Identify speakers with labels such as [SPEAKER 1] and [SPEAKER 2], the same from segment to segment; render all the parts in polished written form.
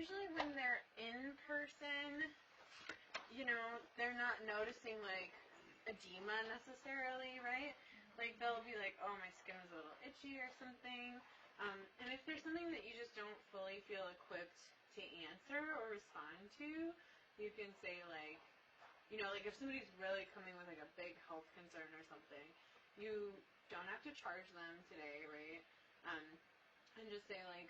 [SPEAKER 1] usually when they're in person, you know, they're not noticing, like, edema necessarily, right? Like, they'll be like, oh, my skin is a little itchy or something. And if there's something that you just don't fully feel equipped to answer or respond to, you can say, like, you know, like if somebody's really coming with, like, a big health concern or something, you don't have to charge them today, right? And just say, like,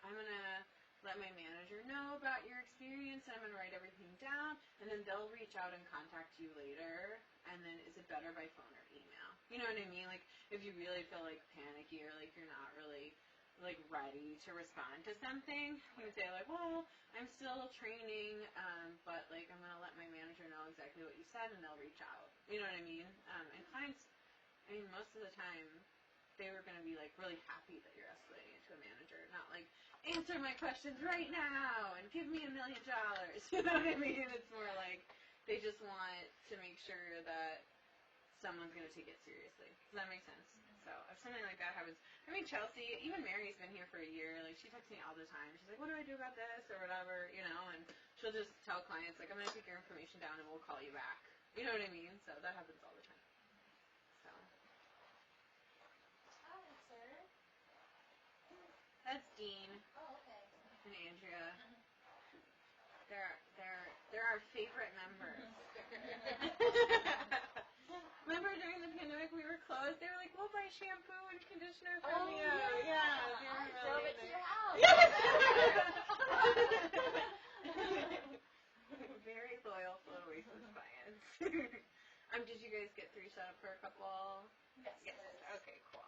[SPEAKER 1] I'm going to let my manager know about your experience, and I'm going to write everything down, and then they'll reach out and contact you later, and then is it better by phone or email? You know what I mean? Like, if you really feel, like, panicky or, like, you're not really, like, ready to respond to something, you would say, like, well, I'm still training, but, like, I'm going to let my manager know exactly what you said, and they'll reach out. You know what I mean? And clients, I mean, most of the time, they were going to be, like, really happy that you're escalating it to a manager, not, like, answer my questions right now and give me $1 million. You know what I mean? It's more like they just want to make sure that someone's going to take it seriously. Does that make sense? So if something like that happens, I mean, Chelsea, even Mary's been here for a year. Like, she texts me all the time. She's like, what do I do about this or whatever, you know, and she'll just tell clients, like, I'm going to take your information down and we'll call you back. You know what I mean? So that happens all the time. So. That's Dean.
[SPEAKER 2] Oh, okay.
[SPEAKER 1] And Andrea. They're our favorite members. Remember during the pandemic we were closed? They were like, we'll buy shampoo and conditioner from you. Yeah.
[SPEAKER 2] I drove it to your house.
[SPEAKER 1] Very loyal Flow Oasis clients. Did you guys get 3 set up for a couple?
[SPEAKER 2] Yes.
[SPEAKER 1] Okay, cool.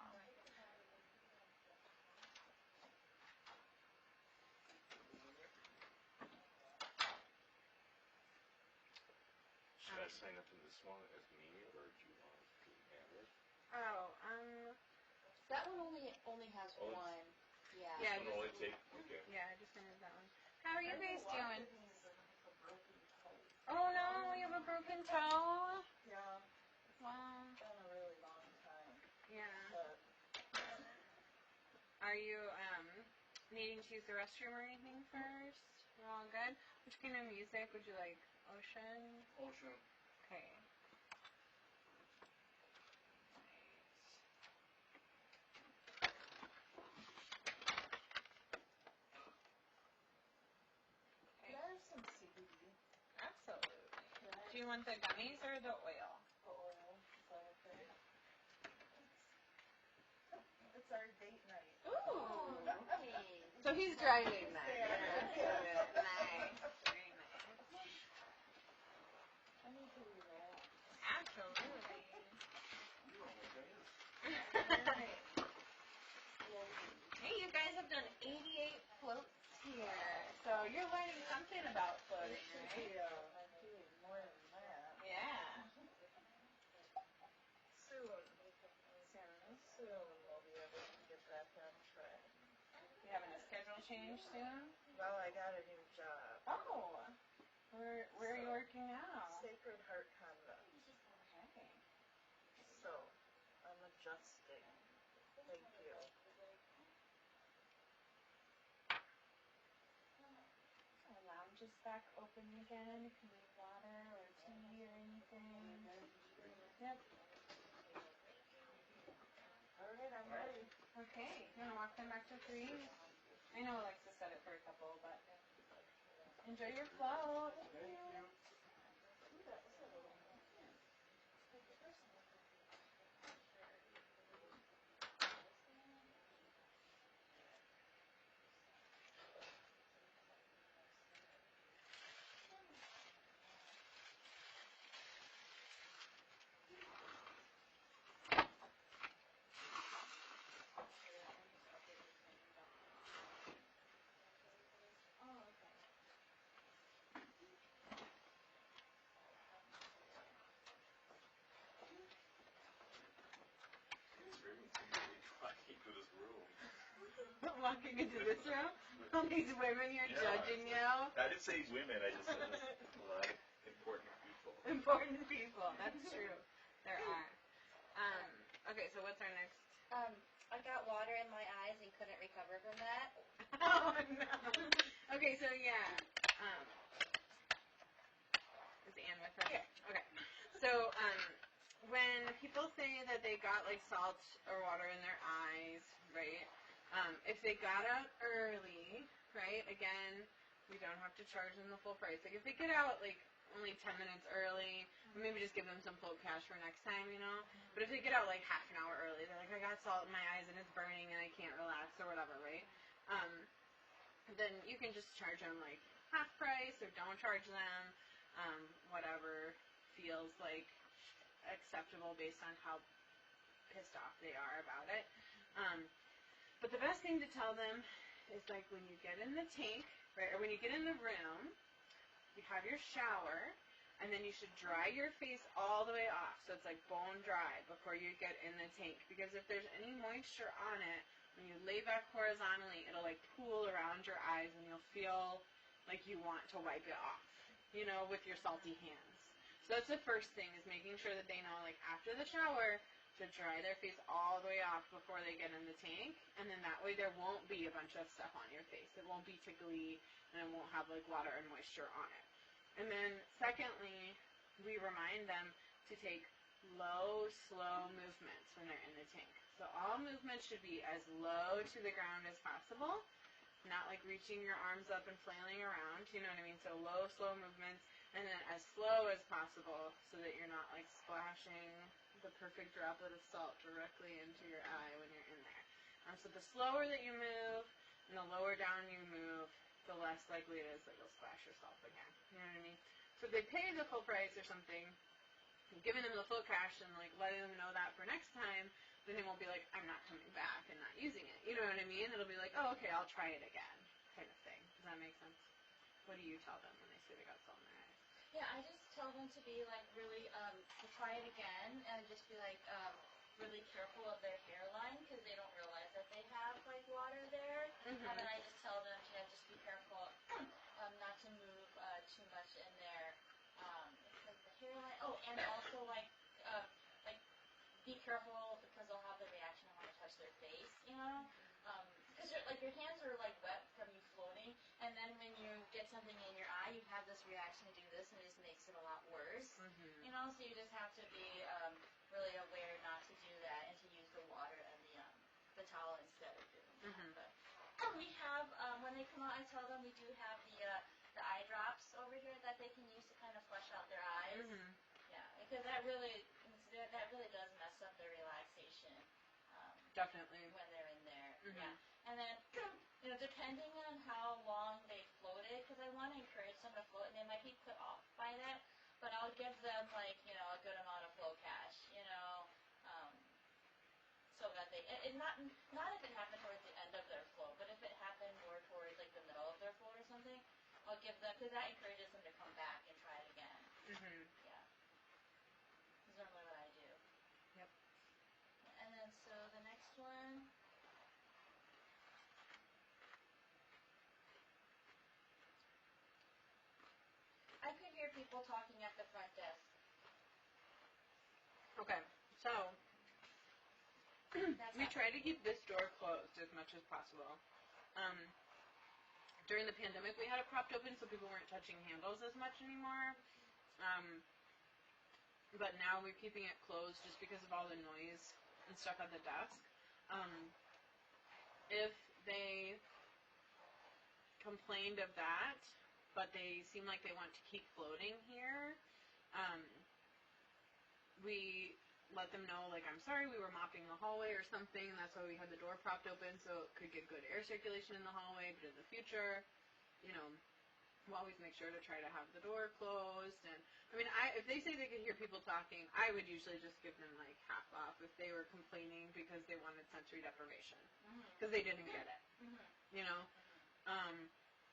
[SPEAKER 3] Should I sign up in this one as me, or do you want to handle it?
[SPEAKER 2] That one only has one. Yeah.
[SPEAKER 1] Yeah,
[SPEAKER 3] This one only take? Okay.
[SPEAKER 1] Yeah, I just remembered that one. How are you guys doing? Oh no, you have a broken toe?
[SPEAKER 4] Yeah.
[SPEAKER 1] Wow.
[SPEAKER 4] It's been a really long time.
[SPEAKER 1] Yeah.
[SPEAKER 4] But
[SPEAKER 1] Are you needing to use the restroom or anything first? You're all good? Which kind of music would you like? Ocean?
[SPEAKER 3] Ocean.
[SPEAKER 1] Okay.
[SPEAKER 4] could I have some CBD?
[SPEAKER 1] Absolutely. Do you want the gummies or the oil?
[SPEAKER 4] The oil. Is that okay? It's our date night.
[SPEAKER 1] Ooh.
[SPEAKER 2] Okay.
[SPEAKER 1] So he's driving then.
[SPEAKER 4] Yeah.
[SPEAKER 1] Nice. Very nice.
[SPEAKER 4] I need to relax.
[SPEAKER 1] Absolutely. Hey, you guys have done 88 floats here. So you're learning something about floating, right?
[SPEAKER 4] Doing more than that.
[SPEAKER 1] Yeah.
[SPEAKER 4] Soon. Soon we'll be able to get back on track.
[SPEAKER 1] You having a schedule change soon?
[SPEAKER 4] Well, I got a new job.
[SPEAKER 1] Oh. Where are you working now?
[SPEAKER 4] Sacred Heart Convent.
[SPEAKER 1] Okay.
[SPEAKER 4] So, I'm adjusting. Thank you.
[SPEAKER 1] Our lounge is back open again. If you need water or tea or anything. Yep.
[SPEAKER 4] All right, I'm ready.
[SPEAKER 1] Okay. You want to walk them back to 3? I know Alexa said it for a couple, but enjoy your float.
[SPEAKER 3] Thank you. It's very intimidating walking to this room.
[SPEAKER 1] Walking into this room, all these women here judging you.
[SPEAKER 3] I didn't say women, I just said there's a lot of important people.
[SPEAKER 1] Important people, that's true. There are. Okay, so what's our next?
[SPEAKER 2] I got water in my eyes and couldn't recover from that.
[SPEAKER 1] Oh no. Okay, so like salt or water in their eyes, right? If they got out early, right? Again, we don't have to charge them the full price. Like if they get out like only 10 minutes early, maybe just give them some float cash for next time, you know? But if they get out like half an hour early, they're like, I got salt in my eyes and it's burning and I can't relax or whatever, right? Then you can just charge them like half price or don't charge them, whatever feels like acceptable based on how pissed off they are about it. But the best thing to tell them is like when you get in the tank, right, or when you get in the room, you have your shower, and then you should dry your face all the way off, so it's like bone dry before you get in the tank. Because if there's any moisture on it, when you lay back horizontally, it'll like pool around your eyes, and you'll feel like you want to wipe it off, you know, with your salty hands. So that's the first thing, is making sure that they know, like after the shower, to dry their face all the way off before they get in the tank, and then that way there won't be a bunch of stuff on your face. It won't be tickly, and it won't have like water and moisture on it. And then secondly, we remind them to take low, slow movements when they're in the tank. So all movements should be as low to the ground as possible, not like reaching your arms up and flailing around, you know what I mean? So low, slow movements, and then as slow as possible so that you're not like splashing the perfect droplet of salt directly into your eye when you're in there. So the slower that you move and the lower down you move, the less likely it is that you'll splash yourself again. You know what I mean? So if they pay the full price or something, giving them the full cash and like letting them know that for next time, then they won't be like, I'm not coming back and not using it. You know what I mean? It'll be like, oh, okay, I'll try it again, kind of thing. Does that make sense? What do you tell them when they say they got salt in their eyes?
[SPEAKER 2] Yeah, I just tell them to be like really, to try it again and just be like, really careful of their hairline because they don't realize that they have like water there. And then I just tell them to just be careful, not to move too much in there, because the hairline. Oh, and also like be careful because they'll have the reaction of want to touch their face, you know. Because like your hands are like wet from you floating, and then when you get something in your eye, you have this reaction to do this, and it just makes it a lot worse. You know, so you just have to be really aware not to do that, and to use the water and the towel instead of doing that. But we have when they come out, I tell them we do have the eye drops over here that they can use to kind of flush out their eyes. Yeah, because that really does mess up their relaxation.
[SPEAKER 1] Definitely.
[SPEAKER 2] When they're in there. Yeah. And then, you know, depending on how long they floated, because I want to encourage them to float, and they might be put off by that, but I'll give them, like, you know, a good amount of float cash, you know, so that they, and not if it happened towards the end of their float, but if it happened more towards, like, the middle of their float or something, I'll give them, because that encourages them to come back and try it again. Yeah. That's normally what I do.
[SPEAKER 1] Yep.
[SPEAKER 2] And then, so the next one. I could hear people talking at the front desk.
[SPEAKER 1] Okay, so we try to keep this door closed as much as possible. During the pandemic, we had it propped open so people weren't touching handles as much anymore. But now we're keeping it closed just because of all the noise and stuff at the desk. If they complained of that, but they seem like they want to keep floating here, we let them know, like, I'm sorry, we were mopping the hallway or something, and that's why we had the door propped open, so it could get good air circulation in the hallway, but in the future, you know, we'll always make sure to try to have the door closed. And I mean, if they say they could hear people talking, I would usually just give them like half off if they were complaining because they wanted sensory deprivation, because they didn't get it, you know.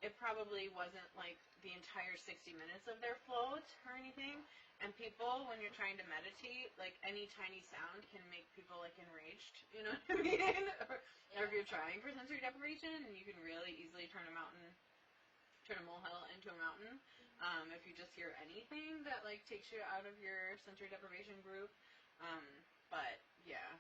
[SPEAKER 1] It probably wasn't like the entire 60 minutes of their float or anything. And people, when you're trying to meditate, like any tiny sound can make people like enraged, you know what I mean? Or if you're trying for sensory deprivation, and you can really easily turn a molehill into a mountain. If you just hear anything that like takes you out of your sensory deprivation group. But yeah,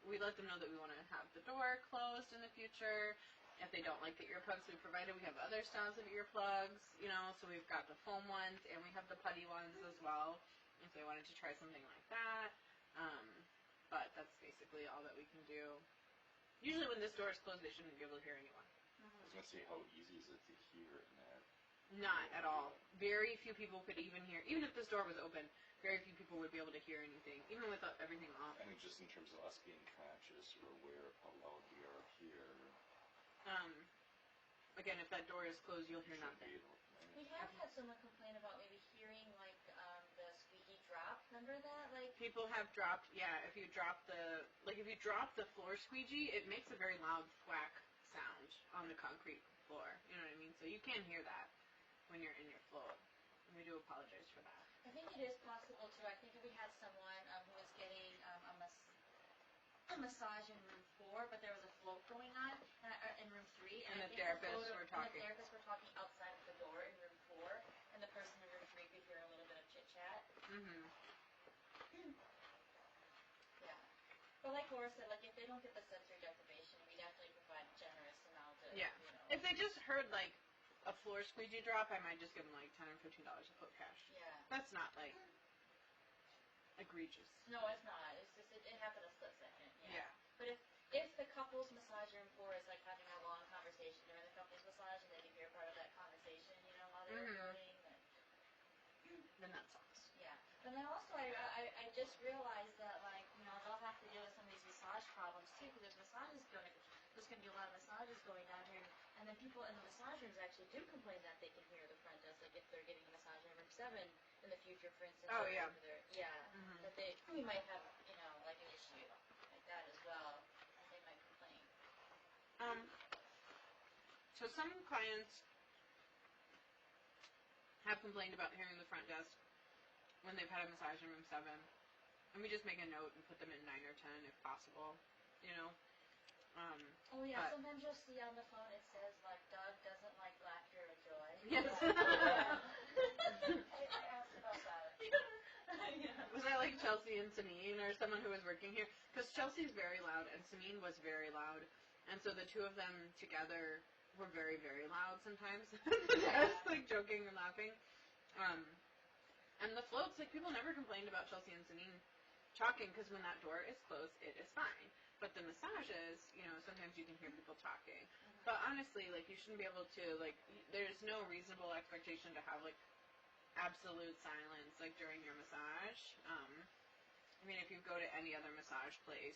[SPEAKER 1] we let them know that we want to have the door closed in the future. If they don't like the earplugs we provided, we have other styles of earplugs, you know, so we've got the foam ones and we have the putty ones as well, if they wanted to try something like that. but that's basically all that we can do. Usually when this door is closed, they shouldn't be able to hear anyone.
[SPEAKER 3] I was gonna say, how easy is it to hear in that?
[SPEAKER 1] Not at all. Very few people could even hear. Even if this door was open, very few people would be able to hear anything, even with everything off.
[SPEAKER 3] I mean, just in terms of us being conscious or aware of how loud we are here.
[SPEAKER 1] Again, if that door is closed, you'll hear
[SPEAKER 3] Should
[SPEAKER 1] nothing.
[SPEAKER 3] be able, right?
[SPEAKER 2] We have had someone complain about maybe hearing like the squeaky drop. Remember that? Like
[SPEAKER 1] People have dropped, if you drop the floor squeegee, it makes a very loud thwack sound on the concrete floor. You know what I mean? So you can hear that when you're in your float. And we do apologize for that.
[SPEAKER 2] I think it is possible too. I think we had someone who was getting a massage in room 4, but there was a float going on in room 3,
[SPEAKER 1] And
[SPEAKER 2] I
[SPEAKER 1] the
[SPEAKER 2] think
[SPEAKER 1] therapists were talking.
[SPEAKER 2] And the therapists were talking outside of the door in room 4, and the person in room 3 could hear a little bit of chit chat.
[SPEAKER 1] Mhm.
[SPEAKER 2] Yeah. But like Laura said, like if they don't get the sensory deprivation, we definitely provide a generous amount of,
[SPEAKER 1] Yeah.
[SPEAKER 2] you know.
[SPEAKER 1] If they just heard like a floor squeegee drop, I might just give them like $10 or $15 of float cash.
[SPEAKER 2] Yeah.
[SPEAKER 1] That's not like egregious.
[SPEAKER 2] No, it's not. It's just it happened a split second. Yeah.
[SPEAKER 1] Yeah.
[SPEAKER 2] But if the couple's massage room 4 is like having a long conversation during the couple's massage, and they can hear part of that conversation, you know, while they're recording,
[SPEAKER 1] Then that sucks.
[SPEAKER 2] yeah. But then also I just realized that like you know they'll have to deal with some of these massage problems too because there's gonna be a lot of massages going down here, and then people in the massage rooms actually do complain that they can hear the front desk like if they're getting a massage in room 7 in the future, for instance.
[SPEAKER 1] Oh,
[SPEAKER 2] or
[SPEAKER 1] yeah.
[SPEAKER 2] over there. Yeah.
[SPEAKER 1] Mhm.
[SPEAKER 2] That we might have you know like an issue like that as well. They might complain.
[SPEAKER 1] So some clients have complained about hearing the front desk when they've had a massage in room 7, and we just make a note and put them in 9 or 10 if possible, you know.
[SPEAKER 2] Oh yeah,
[SPEAKER 1] but-
[SPEAKER 2] sometimes you'll see on the phone it says like Doug doesn't like laughter or joy.
[SPEAKER 1] Yes.
[SPEAKER 4] I asked about that.
[SPEAKER 2] Yeah.
[SPEAKER 1] Was that like Chelsea and Samine or someone who was working here? Because Chelsea's very loud and Samine was very loud, and so the two of them together were very, very loud sometimes. Just like joking and laughing. And the floats, like people never complained about Chelsea and Samine talking because when that door is closed, it is fine. But the massages, you know, sometimes you can hear people talking. But honestly, like you shouldn't be able to, like, there's no reasonable expectation to have like absolute silence like during your massage. I mean, if you go to any other massage place,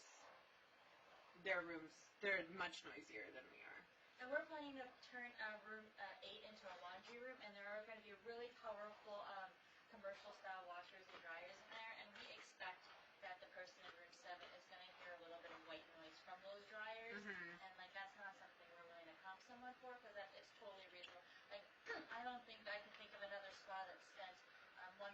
[SPEAKER 1] their rooms, they're much noisier than we are.
[SPEAKER 2] And we're planning to turn room 8 into a laundry room, and there are going to be really powerful commercial style washers and dryers in there, and we expect that the person in room 7 is going to hear a little bit of white noise from those dryers, and like that's not something we're willing to comp someone for because it's totally reasonable. Like I don't think I can think of another spa that spent $1.5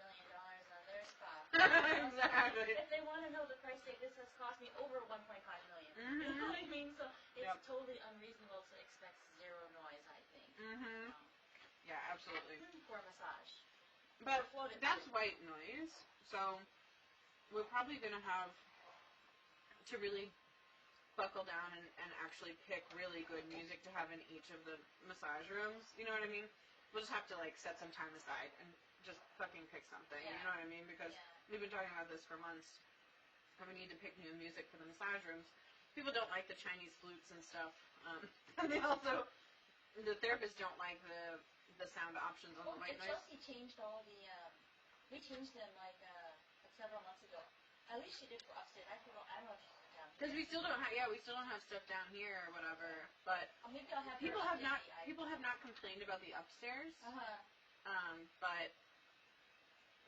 [SPEAKER 2] million on their spa.
[SPEAKER 1] Exactly.
[SPEAKER 2] If they want to know the price tag, this has cost me over $1.5 million. You know what I mean? So it's totally unreasonable to expect zero noise, I think.
[SPEAKER 1] Yeah, absolutely.
[SPEAKER 2] For a massage.
[SPEAKER 1] But that's white noise, so we're probably going to have to really buckle down and actually pick really good music to have in each of the massage rooms. You know what I mean? We'll just have to like set some time aside and just fucking pick something. You know what I mean? Because we've been talking about this for months, and we need to pick new music for the massage rooms. People don't like the Chinese flutes and stuff, and they also, the therapists don't like the sound options on the white noise.
[SPEAKER 2] Chelsea changed all the, we changed them like several months ago. At least she did for upstairs. I don't know if she's down here.
[SPEAKER 1] Because we still don't have stuff down here or whatever. But
[SPEAKER 2] Maybe I'll have
[SPEAKER 1] people have not complained about the upstairs. But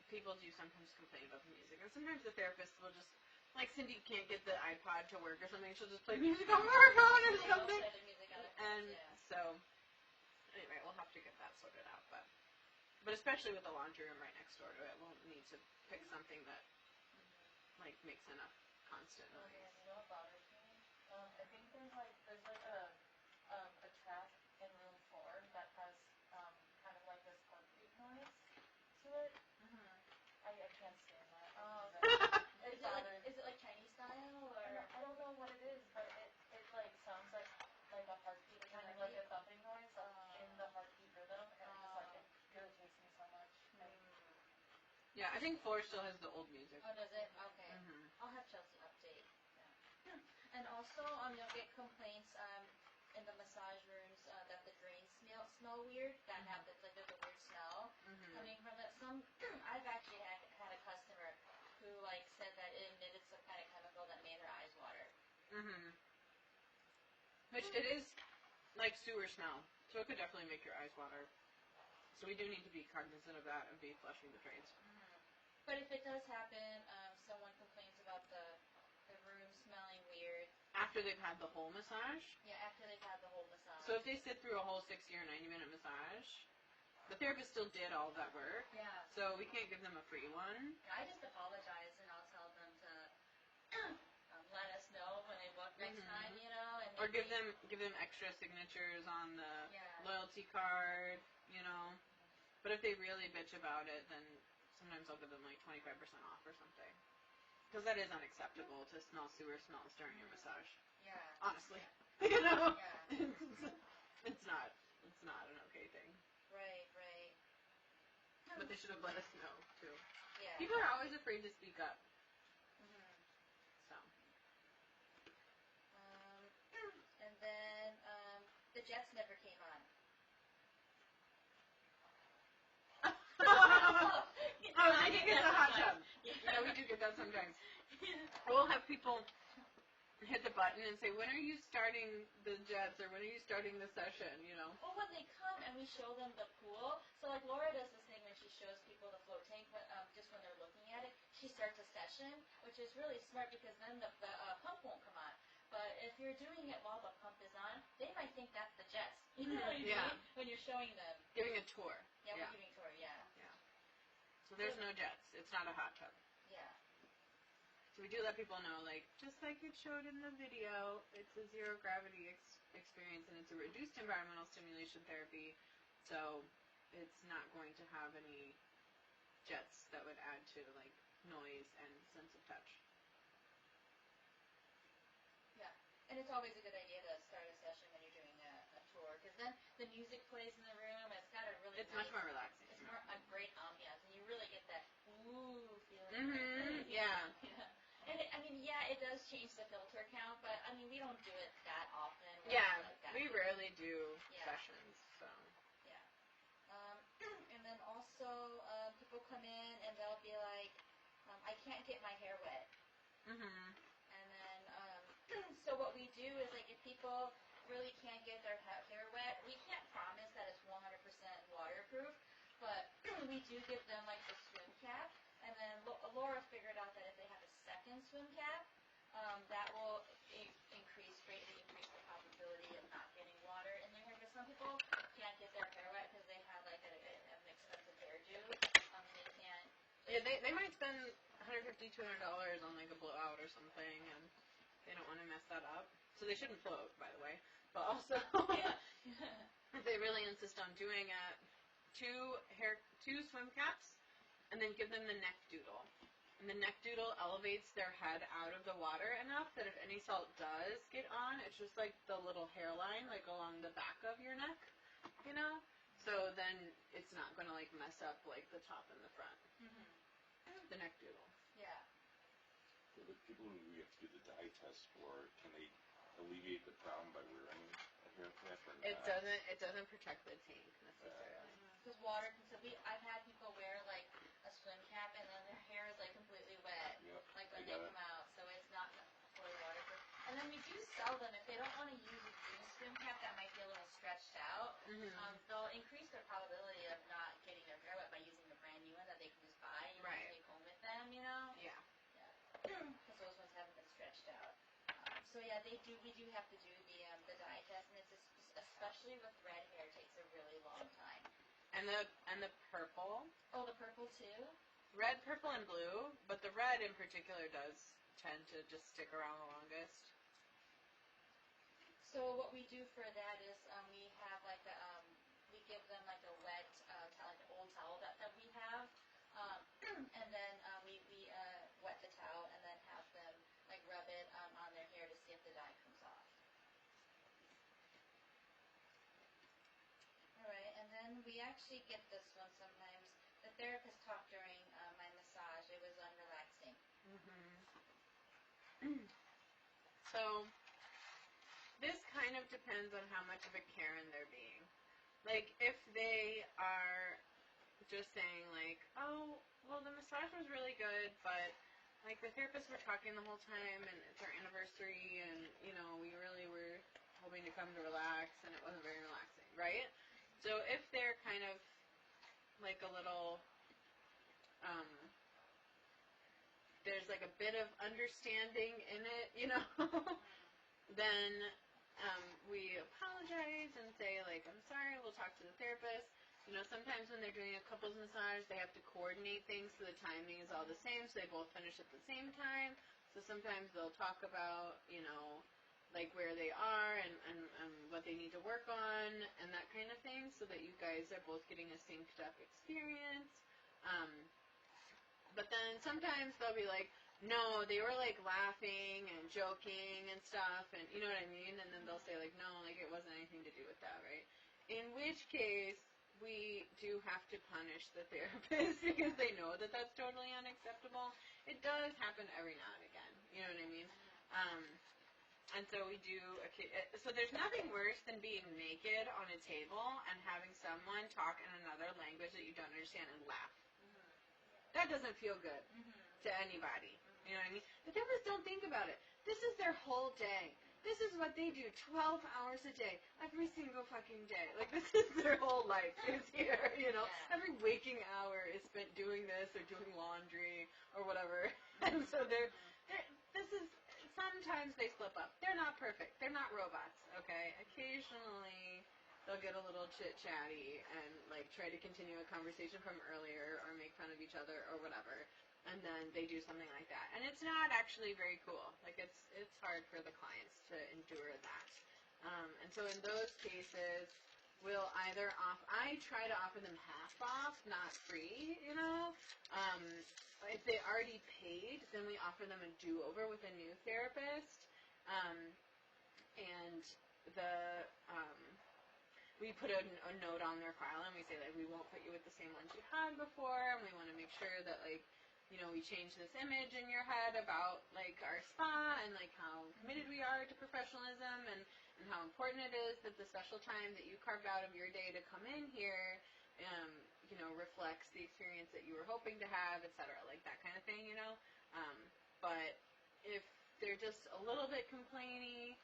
[SPEAKER 1] people do sometimes complain about the music, and sometimes the therapist will just, like Cindy can't get the iPod to work or something, she'll just play music on her phone or something. And so, anyway, we'll have to get that sorted out. But especially with the laundry room right next door to it, we'll need to pick something that like makes enough constant noise.
[SPEAKER 4] You know what bothers me? I think there's like a track in room 4 that has kind of like this heartbeat noise to it. I can't stand that.
[SPEAKER 2] Is it like Chinese style or?
[SPEAKER 4] I don't know what it is, but it like sounds like a heartbeat, kind of like a thumping noise in the heartbeat rhythm, and it just like it irritates me so much.
[SPEAKER 1] Yeah, I think 4 still has the old music.
[SPEAKER 2] Oh, does it? Okay. I'll have Chelsea And also, you'll get complaints in the massage rooms that the drains smell weird. That happens, like there's a weird smell coming from it. I've actually had a customer who like said that it emitted some kind of chemical that made her eyes water.
[SPEAKER 1] Which it is like sewer smell, so it could definitely make your eyes water. So we do need to be cognizant of that and be flushing the drains.
[SPEAKER 2] But if it does happen, someone complains about the room smelling weird.
[SPEAKER 1] After they've had the whole massage?
[SPEAKER 2] Yeah, after they've had the whole massage.
[SPEAKER 1] So if they sit through a whole 60 or 90-minute massage, the therapist still did all of that work.
[SPEAKER 2] Yeah.
[SPEAKER 1] So we can't give them a free one.
[SPEAKER 2] I just apologize and I'll tell them to let us know when they book next time, you know. And
[SPEAKER 1] or give them extra signatures on the loyalty card, you know. But if they really bitch about it, then sometimes I'll give them like 25% off or something. Because that is unacceptable to smell sewer smells during your massage.
[SPEAKER 2] Yeah.
[SPEAKER 1] Honestly. You know?
[SPEAKER 2] Yeah.
[SPEAKER 1] It's not an okay thing.
[SPEAKER 2] Right.
[SPEAKER 1] But they should have let us know, too.
[SPEAKER 2] Yeah.
[SPEAKER 1] People are always afraid to speak up. So.
[SPEAKER 2] And then, the jets never came on.
[SPEAKER 1] Oh, I think it's a hot tub. Yeah, we do get that sometimes. We'll have people hit the button and say, when are you starting the jets, or when are you starting the session, you know?
[SPEAKER 2] Well, when they come and we show them the pool, so like Laura does this thing when she shows people the float tank, but just when they're looking at it, she starts a session, which is really smart because then the pump won't come on. But if you're doing it while the pump is on, they might think that's the jets. You know what I mean? When you're showing them.
[SPEAKER 1] Giving a tour.
[SPEAKER 2] Yeah, we're giving a tour, yeah.
[SPEAKER 1] So there's no jets. It's not a hot tub.
[SPEAKER 2] Yeah.
[SPEAKER 1] So we do let people know, like, just like it showed in the video, it's a zero gravity experience, and it's a reduced environmental stimulation therapy, so it's not going to have any jets that would add to, like, noise and sense of touch.
[SPEAKER 2] Yeah, and it's always a good idea to start a session when you're doing a tour, because then the music plays in the room. It's got a really
[SPEAKER 1] much more relaxing.
[SPEAKER 2] It's more a great ambiance, and you really get that ooh feeling.
[SPEAKER 1] Yeah.
[SPEAKER 2] And it does change the filter count, but I mean we don't do it that often.
[SPEAKER 1] We rarely do sessions, so.
[SPEAKER 2] Yeah. And then also people come in and they'll be like, I can't get my hair wet. And then so what we do is like if people really can't get their hair wet, we can't promise that it's 100% waterproof, but we do give them like the swim cap. And then Laura figured out that if they have a second swim cap, that will greatly increase the probability of not getting water in their hair. Because some people can't get their hair wet because they have like an expensive hairdo. They can't.
[SPEAKER 1] Yeah, they might spend $150, $200 on like a blowout or something, and they don't want to mess that up. So they shouldn't float, by the way. But also, if they really insist on doing it, two swim caps, and then give them the neck doodle. And the neck doodle elevates their head out of the water enough that if any salt does get on, it's just like the little hairline, like along the back of your neck, you know? So then it's not going to like mess up like the top and the front. The neck doodle.
[SPEAKER 2] Yeah.
[SPEAKER 3] For the people who we have to do the dye test for, can they alleviate the problem by wearing a hair cap or not?
[SPEAKER 1] It doesn't protect the tank necessarily.
[SPEAKER 2] Because water can. So I've had people wear like a swim cap and then their hair is like completely wet, like when they come out. So it's not fully waterproof. And then we do sell them if they don't want to use a new swim cap that might be a little stretched out. They'll increase their probability of not getting their hair wet by using a brand new one that they can just buy and take home with them. You know. Yeah. Because those ones haven't been stretched out. So yeah, we do have to do the dye test, and it's especially with red hair, it takes a really long time.
[SPEAKER 1] And the purple.
[SPEAKER 2] Oh, the purple too?
[SPEAKER 1] Red, purple, and blue, but the red in particular does tend to just stick around the longest.
[SPEAKER 2] So what we do for that is we have like we give them like a wet towel, like an old towel that we have, and then we wet the towel and then have them like rub it on their hair to see if the dye comes off. Alright, and then we actually get this one sometimes. The therapist talked during my massage. It was unrelaxing.
[SPEAKER 1] So, this kind of depends on how much of a Karen they're being. Like, if they are just saying, like, oh, well, the massage was really good, but, like, the therapists were talking the whole time, and it's our anniversary, and, you know, we really were hoping to come to relax, and it wasn't very relaxing, right? So if they're kind of, like, a little, there's, like, a bit of understanding in it, you know, then we apologize and say, like, I'm sorry, we'll talk to the therapist. You know, sometimes when they're doing a couples massage, they have to coordinate things so the timing is all the same, so they both finish at the same time. So sometimes they'll talk about, you know, like where they are and what they need to work on and that kind of thing, so that you guys are both getting a synced up experience. But then sometimes they'll be like, no, they were like laughing and joking and stuff, and you know what I mean? And then they'll say like, no, like it wasn't anything to do with that, right? In which case, we do have to punish the therapist because they know that that's totally unacceptable. It does happen every now and again, you know what I mean? And so we do, so there's nothing worse than being naked on a table and having someone talk in another language that you don't understand and laugh. That doesn't feel good to anybody. You know what I mean? The therapists don't think about it. This is their whole day. This is what they do 12 hours a day, every single fucking day. Like, this is their whole life is here, you know? Every waking hour is spent doing this or doing laundry or whatever. And so this is, sometimes they slip up. They're not perfect. They're not robots, okay? Occasionally they'll get a little chit-chatty and, like, try to continue a conversation from earlier or make fun of each other or whatever. And then they do something like that. And it's not actually very cool. Like, it's hard for the clients to endure that. And so in those cases, we'll either I try to offer them half off, not free, you know. If they already paid, then we offer them a do-over with a new therapist. And we put a note on their file, and we say, like, we won't put you with the same ones you had before, and we want to make sure that, like, you know, we change this image in your head about, like, our spa and, like, how committed we are to professionalism and how important it is that the special time that you carved out of your day to come in here, you know, reflects the experience that you were hoping to have, etc., like that kind of thing, you know. But if they're just a little bit complainy,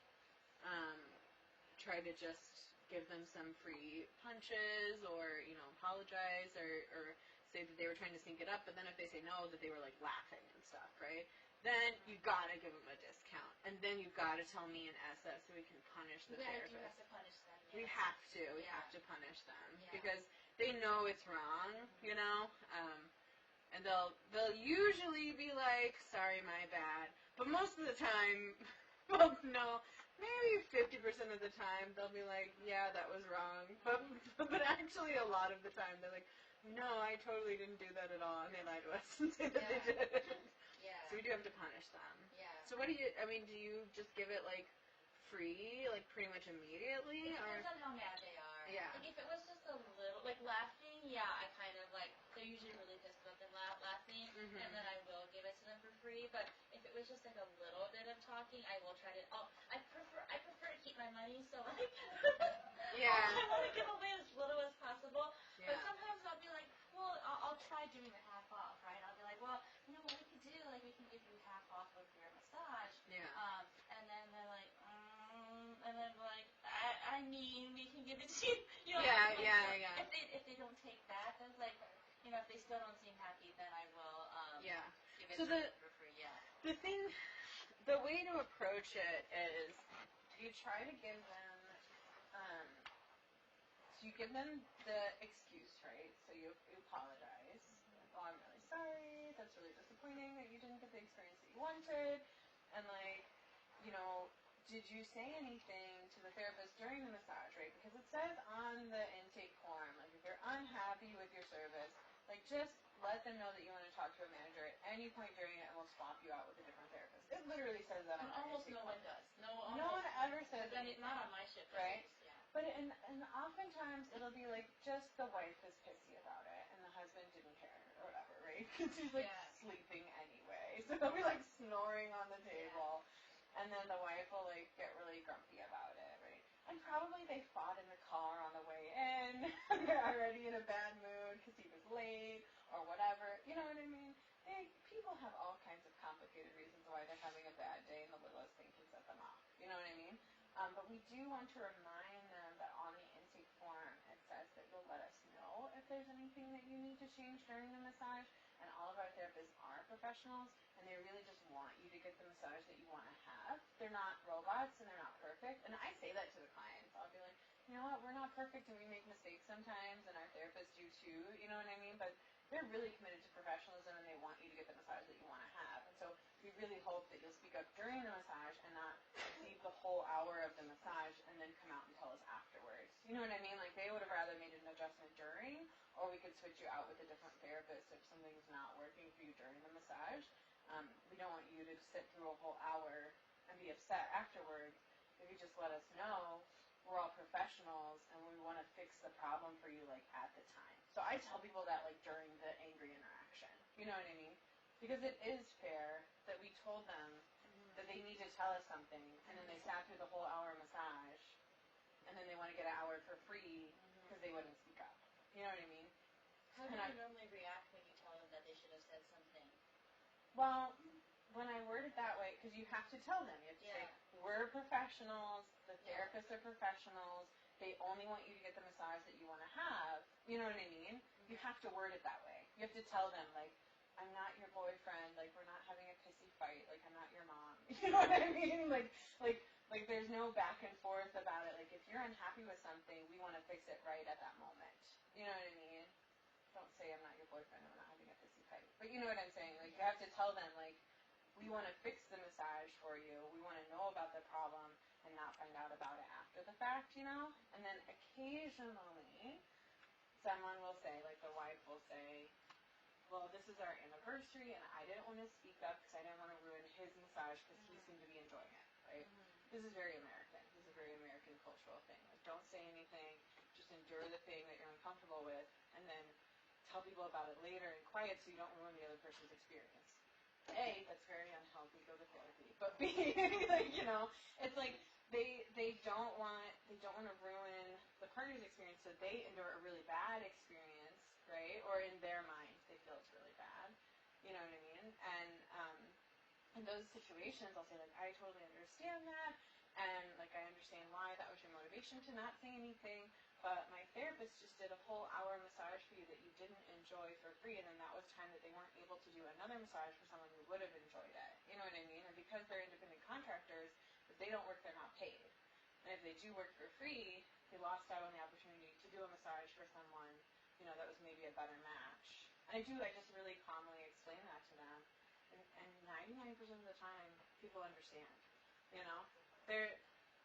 [SPEAKER 1] try to just give them some free punches or, you know, apologize or say that they were trying to sync it up, but then if they say no, that they were, like, laughing and stuff, right? Then you gotta give them a discount. And then you gotta tell me an SS so we can punish the therapist.
[SPEAKER 2] We have to punish them. Yes.
[SPEAKER 1] We have to. We have to punish them. Yeah. Because they know it's wrong, you know? And they'll usually be like, sorry, my bad. But most of the time, well, no, maybe 50% of the time, they'll be like, yeah, that was wrong. But actually a lot of the time, they're like, no, I totally didn't do that at all. And they lie to us and say that they did.
[SPEAKER 2] Yeah.
[SPEAKER 1] So we do have to punish them.
[SPEAKER 2] Yeah.
[SPEAKER 1] So what do you, I mean, do you just give it, like, free, like, pretty much immediately?
[SPEAKER 2] It depends on how mad they are.
[SPEAKER 1] Yeah.
[SPEAKER 2] Like, if it was just a little, like, laughing, yeah, I kind of, like, they're usually really pissed about them laughing, and then I will give it to them for free, but if it was just, like, a little bit of talking, I will try to, I prefer to keep my money, so, like,
[SPEAKER 1] yeah.
[SPEAKER 2] I want to give away as little as possible,
[SPEAKER 1] yeah.
[SPEAKER 2] but sometimes I'll be like, well, I'll try doing the half off, right? I'll be like, well, you know what we could do, like, we can give you half off of your massage,
[SPEAKER 1] yeah.
[SPEAKER 2] And then they're like, and then like, I mean, we can give it to you. You know,
[SPEAKER 1] yeah.
[SPEAKER 2] If they don't take that, then like, you know, if they still don't seem happy, then I will give it to them for free. Yeah.
[SPEAKER 1] The way to approach it is you try to give them, so you give them the excuse, right? So you apologize. Like, oh, I'm really sorry. That's really disappointing that you didn't get the experience that you wanted. And like, you know, did you say anything to the therapist during the massage, right? Because it says on the intake form, like, if you're unhappy with your service, like, just let them know that you want to talk to a manager at any point during it, and we'll swap you out with a different therapist. It literally says that on the
[SPEAKER 2] almost
[SPEAKER 1] intake
[SPEAKER 2] no
[SPEAKER 1] form.
[SPEAKER 2] one does.
[SPEAKER 1] No one ever says
[SPEAKER 2] then
[SPEAKER 1] anything.
[SPEAKER 2] it's not on my shift,
[SPEAKER 1] right?
[SPEAKER 2] Yeah.
[SPEAKER 1] But and oftentimes it'll be like just the wife is pissy about it, and the husband didn't care or whatever, right? Because he's like sleeping anyway, so they'll be like snoring on the table. and then the wife will like get really grumpy about it, right? And probably they fought in the car on the way in. They're already in a bad mood because he was late or whatever. You know what I mean? People have all kinds of complicated reasons why they're having a bad day, and the littlest thing can set them off. You know what I mean? But we do want to remind them that on the intake form it says that you'll let us know if there's anything that you need to change during the massage. And all of our therapists are professionals, and they really just want you to get the massage that you want to have. They're not robots, and they're not perfect. And I say that to the clients. I'll be like, you know what, we're not perfect, and we make mistakes sometimes, and our therapists do too, you know what I mean? But they're really committed to professionalism, and they want you to get the massage that you want to have. And so we really hope that you'll speak up during the massage and not leave the whole hour of the massage and then come out and tell us afterwards. You know what I mean? Like, they would have rather made an adjustment during, or we could switch you out with a different therapist if something's not working for you during the massage. We don't want you to sit through a whole hour and be upset afterwards. If you just let us know, we're all professionals, and we want to fix the problem for you, like, at the time. So I tell people that, like, during the angry interaction. You know what I mean? Because it is fair that we told them that they need to tell us something, and then they sat through the whole hour massage, and then they want to get an hour for free because they wouldn't speak up. You know what I mean?
[SPEAKER 2] How do you normally react when you tell them that they should have said something?
[SPEAKER 1] Well, when I word it that way, because you have to tell them. You have to say, we're professionals, the therapists are professionals, they only want you to get the massage that you want to have. You know what I mean? You have to word it that way. You have to tell them, like, I'm not your boyfriend, like, we're not having a pissy fight, like, I'm not your mom. You know what I mean? Like there's no back and forth about it. Like, if you're unhappy with something, we want to fix it right at that moment. You know what I mean? Don't say I'm not your boyfriend, I'm not having a pissy fight. But you know what I'm saying? Like, you have to tell them, like, we want to fix the massage for you. We want to know about the problem and not find out about it after the fact, you know? And then occasionally, someone will say, like the wife will say, well, this is our anniversary, and I didn't want to speak up because I didn't want to ruin his massage because he seemed to be enjoying it, right? This is very American. This is a very American cultural thing. Like, don't say anything. Just endure the thing that you're uncomfortable with, and then tell people about it later in quiet so you don't ruin the other person's experience. A, that's very unhealthy, go to therapy. But B, like, you know, it's like they don't want to ruin the partner's experience, so they endure a really bad experience, right? Or in their minds, they feel it's really bad. You know what I mean? And in those situations, I'll say, like, I totally understand that, and, like, I understand why that was your motivation to not say anything, but my therapist just did a whole hour massage for you that you didn't enjoy for free, and then that was time that they weren't able to do another massage for someone who would have enjoyed it. You know what I mean? And because they're independent contractors, if they don't work, they're not paid. And if they do work for free, they lost out on the opportunity to do a massage for someone, you know, that was maybe a better match. And I just really calmly explain that to them. And 99% of the time, people understand. You know? They're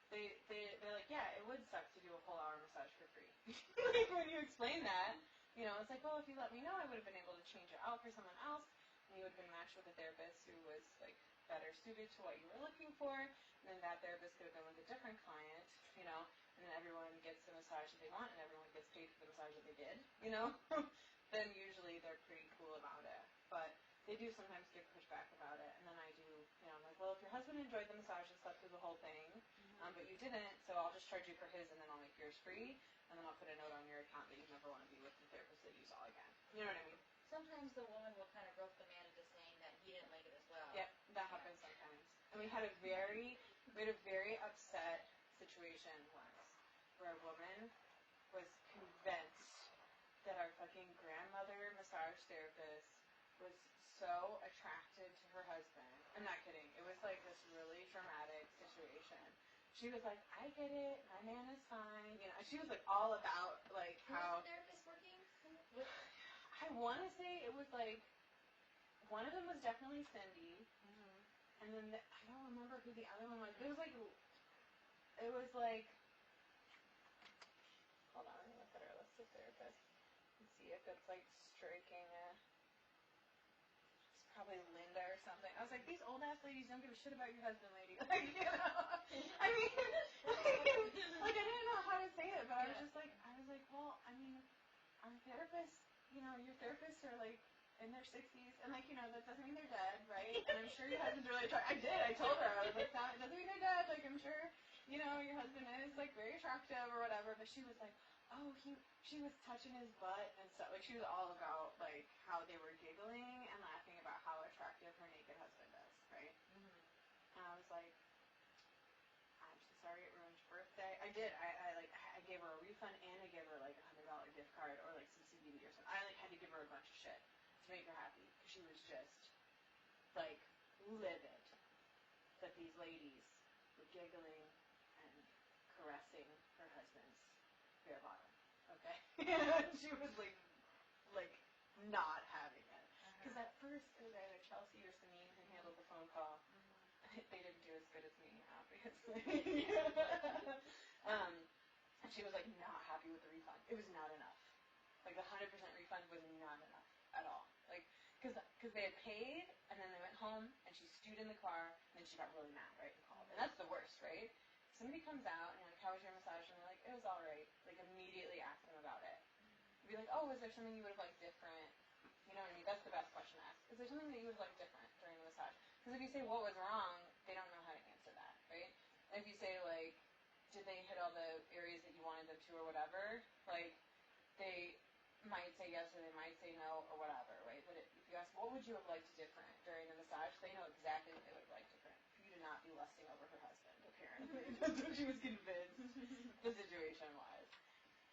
[SPEAKER 1] like, yeah, it would suck to do a whole hour massage for free. Like, when you explain that, you know, it's like, well, if you let me know, I would have been able to change it out for someone else, and you would have been matched with a therapist who was, like, better suited to what you were looking for, and then that therapist could have been with a different client, you know, and then everyone gets the massage that they want, and everyone gets paid for the massage that they did, you know, then usually they're pretty cool about it. But they do sometimes get pushback about it, and then I do, you know, I'm like, well, if your husband enjoyed the massage and slept through the whole thing, but you didn't, so I'll just charge you for his, and then I'll make yours free, and then I'll put a note on your account that you never want to be with the therapist that you saw again. You know what I mean?
[SPEAKER 2] Sometimes the woman will kind of rope the man into saying that he didn't like it as well.
[SPEAKER 1] Yep, that happens sometimes. And we had a very upset situation once, where a woman was convinced that our fucking grandmother massage therapist was so attracted to her husband. I'm not kidding. It was like this really traumatic situation. She was like, I get it, my man is fine. You know, she was like all about like how.
[SPEAKER 2] Who was the therapist working?
[SPEAKER 1] I want to say it was like, one of them was definitely Cindy, and then I don't remember who the other one was. It was like, hold on, I'm gonna look at our list of therapists and see if it's like striking a. It's probably Linda or something. I was like, these old ass ladies don't give a shit about your husband, lady. Like, you know, I mean, like I didn't know how to say it, but I was like, well, I mean, our therapists, you know, your therapists are like in their 60s, and like, that doesn't mean they're dead, right? And I'm sure your husband's really attractive. I did. I told her. I was like, that doesn't mean they're dead. Like, I'm sure, your husband is like very attractive or whatever. But she was like, oh, she was touching his butt and stuff. Like, she was all about like how they were giggling and laughing about how attractive her naked husband is, right? And I was like, I'm so sorry it ruined your birthday. I did. I gave her a refund and I gave her like $100 gift card or like some CBD or something. I like had to give her a bunch of shit to make her happy because she was just like livid that these ladies were giggling and caressing her husband's bare bottom. Okay, she was like not having it because at first it was either Chelsea or Samine who handled the phone call. They didn't do as good as me, obviously. And she was like not happy with the refund. It was not enough. Like the 100% refund was not enough at all. Like because they had paid and then they went home and she stewed in the car and then she got really mad, right, and called. And that's the worst, right? Somebody comes out and you're like, how was your massage? And they're like, it was all right. Like immediately ask them about it. Be like, oh, was there something you would have liked different? You know what I mean? That's the best question to ask. Is there something that you would have liked different during the massage? Because if you say what was wrong, they don't know how to answer that, right? And if you say like, did they hit all the areas that you wanted them to or whatever, like they might say yes or they might say no or whatever, right? But if you ask, what would you have liked different during the massage, they know exactly what they would have liked different. For you to not be lusting over her husband, apparently. That's what she was convinced the situation was.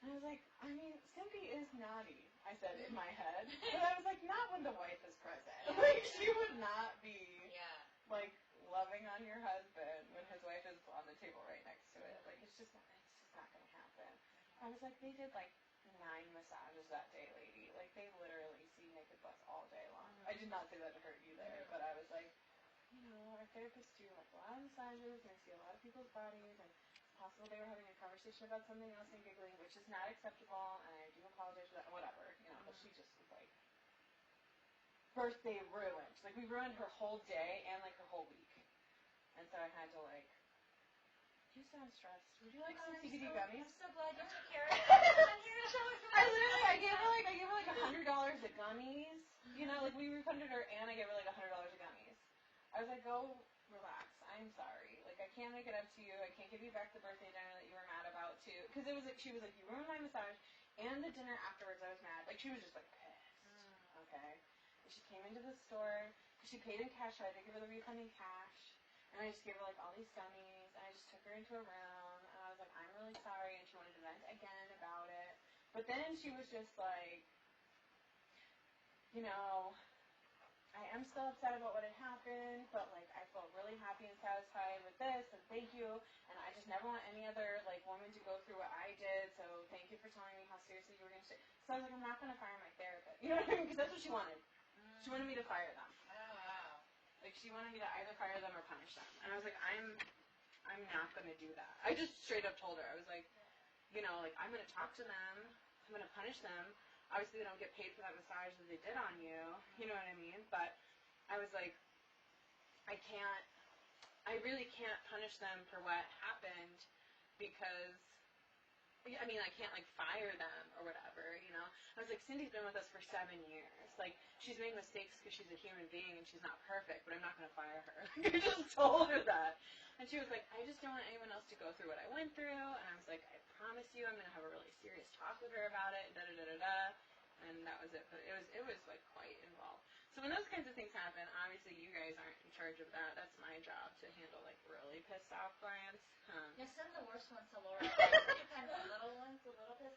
[SPEAKER 1] And I was like, I mean, Cynthia is naughty, I said in my head. But I was like, not when the wife is present. Like, she would not be, like, loving on your husband when his wife is on the table right next to it. Like, it's just not going to happen. I was like, they did, like, 9 massages that day, lady. Like, they literally see naked butts all day long. I did not say that to her either, but I was like, our therapists do, like, a lot of massages, and I see a lot of people's bodies, and possible they were having a conversation about something else and giggling, which is not acceptable, and I do apologize for that, whatever, but she just was like, birthday ruined. Like, we ruined her whole day and, like, her whole week. And so I had to, like, you sound stressed. Would you like some CBD gummies?
[SPEAKER 2] I'm so glad you took care of it.
[SPEAKER 1] I gave her like $100 of gummies. Like, we refunded her, and I gave her, like, $100 of gummies. I was like, go relax. I'm sorry. Like, I can't make it up to you. I can't give you back the birthday dinner that you were mad about, too. Because she was like, you ruined my massage, and the dinner afterwards I was mad. Like, she was just, like, pissed. Okay? And she came into the store, because she paid in cash, so I had to give her the refund in cash. And I just gave her, like, all these gummies, and I just took her into a room, and I was like, I'm really sorry, and she wanted to vent again about it. But then she was just like, I am still upset about what had happened, but, like, I feel really happy and satisfied with this, and thank you, and I just never want any other, like, woman to go through what I did, so thank you for telling me how seriously you were going to take it. So I was like, I'm not going to fire my therapist. You know what I mean? Because that's what she wanted. She wanted me to fire them.
[SPEAKER 2] Oh, wow.
[SPEAKER 1] Like, she wanted me to either fire them or punish them. And I was like, I'm not going to do that. I just straight up told her. I was like, like, I'm going to talk to them. I'm going to punish them. Obviously, they don't get paid for that massage that they did on you. You know what I mean? But I was like, I really can't punish them for what happened because, I can't, like, fire them or whatever, I was like, Cindy's been with us for 7 years. Like, she's made mistakes because she's a human being and she's not perfect, but I'm not going to fire her. Like, I just told her that. And she was like, I just don't want anyone else to go through what I went through. And I was like, I promise you I'm going to have a really serious talk with her about it, da-da-da-da-da. And that was it. But it was like, quite involved. So when those kinds of things happen, obviously you guys aren't in charge of that. That's my job to handle, like, really pissed off clients.
[SPEAKER 2] Send the worst ones to Laura. Sometimes the little ones, a little pissed